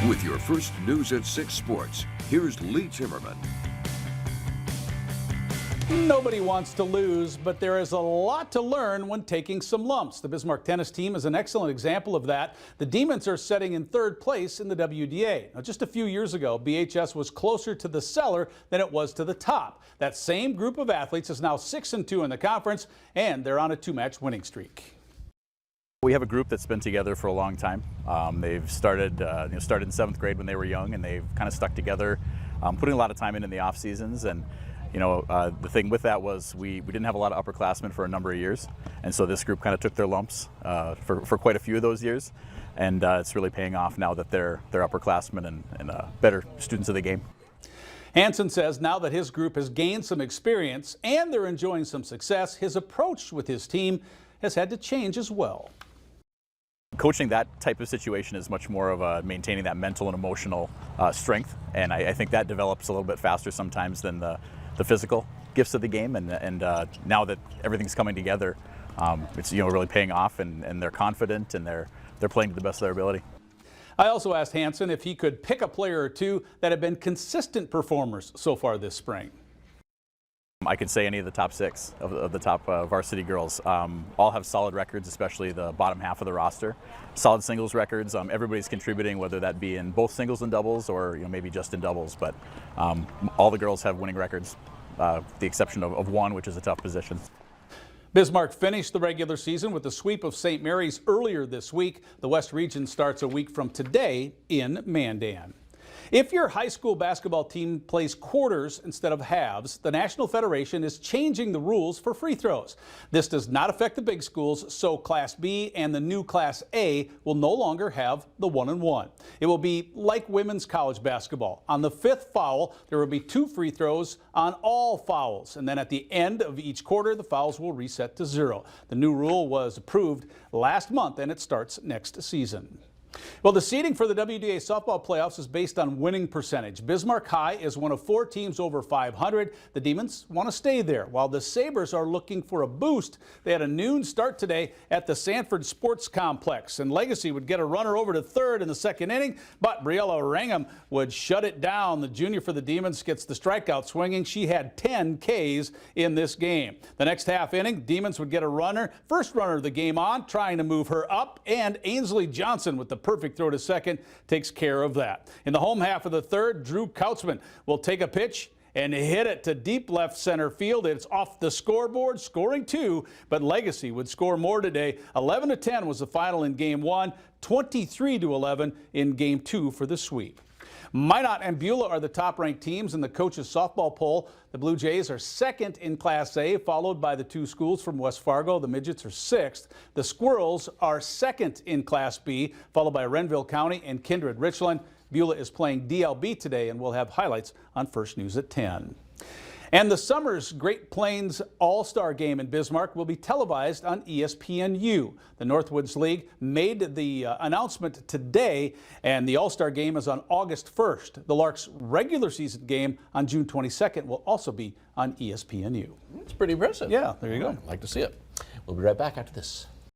With your first News at 6 Sports, here's Lee Timmerman. Nobody wants to lose, but there is a lot to learn when taking some lumps. The Bismarck tennis team is an excellent example of that. The Demons are sitting in third place in the WDA. Now, just a few years ago, BHS was closer to the cellar than it was to the top. That same group of athletes is now 6-2 in the conference, and they're on a 2-match winning streak. We have a group that's been together for a long time. They've started in 7th grade when they were young, and they've kind of stuck together, putting a lot of time in the off seasons. And the thing with that was we didn't have a lot of upperclassmen for a number of years, and so this group kind of took their lumps for quite a few of those years, and it's really paying off now that they're upperclassmen and better students of the game. Hansen says now that his group has gained some experience and they're enjoying some success, his approach with his team has had to change as well. Coaching that type of situation is much more of maintaining that mental and emotional strength, and I think that develops a little bit faster sometimes than the physical gifts of the game. And now that everything's coming together, it's really paying off, and they're confident and they're playing to the best of their ability. I also asked Hansen if he could pick a player or two that have been consistent performers so far this spring. I could say any of the top 6 of the top varsity girls. All have solid records, especially the bottom half of the roster. Solid singles records. Everybody's contributing, whether that be in both singles and doubles, or maybe just in doubles. But all the girls have winning records, the exception of one, which is a tough position. Bismarck finished the regular season with a sweep of St. Mary's earlier this week. The West Region starts a week from today in Mandan. If your high school basketball team plays quarters instead of halves, the National Federation is changing the rules for free throws. This does not affect the big schools, so Class B and the new Class A will no longer have the 1-and-1. It will be like women's college basketball. On the 5th foul, there will be 2 free throws on all fouls, and then at the end of each quarter, the fouls will reset to 0. The new rule was approved last month, and it starts next season. Well, the seeding for the WDA softball playoffs is based on winning percentage. Bismarck High is one of 4 teams over 500. The Demons want to stay there, while the Sabres are looking for a boost. They had a noon start today at the Sanford Sports Complex, and Legacy would get a runner over to third in the 2nd inning, but Briella Wrangham would shut it down. The junior for the Demons gets the strikeout swinging. She had 10 Ks in this game. The next half inning, Demons would get a runner, first runner of the game on, trying to move her up, and Ainsley Johnson with the perfect throw to second takes care of that. In the home half of the 3rd, Drew Kautzman will take a pitch and hit it to deep left center field. It's off the scoreboard, scoring 2, but Legacy would score more today. 11-10 was the final in Game 1, 23-11 in Game 2 for the sweep. Minot and Beulah are the top-ranked teams in the coaches' softball poll. The Blue Jays are 2nd in Class A, followed by the 2 schools from West Fargo. The Midgets are 6th. The Squirrels are 2nd in Class B, followed by Renville County and Kindred Richland. Beulah is playing DLB today, and we'll have highlights on First News at 10. And the summer's Great Plains All-Star Game in Bismarck will be televised on ESPNU. The Northwoods League made the announcement today, and the All-Star Game is on August 1st. The Larks' regular season game on June 22nd will also be on ESPNU. It's pretty impressive. Yeah, there you go. I'd like to see it. We'll be right back after this.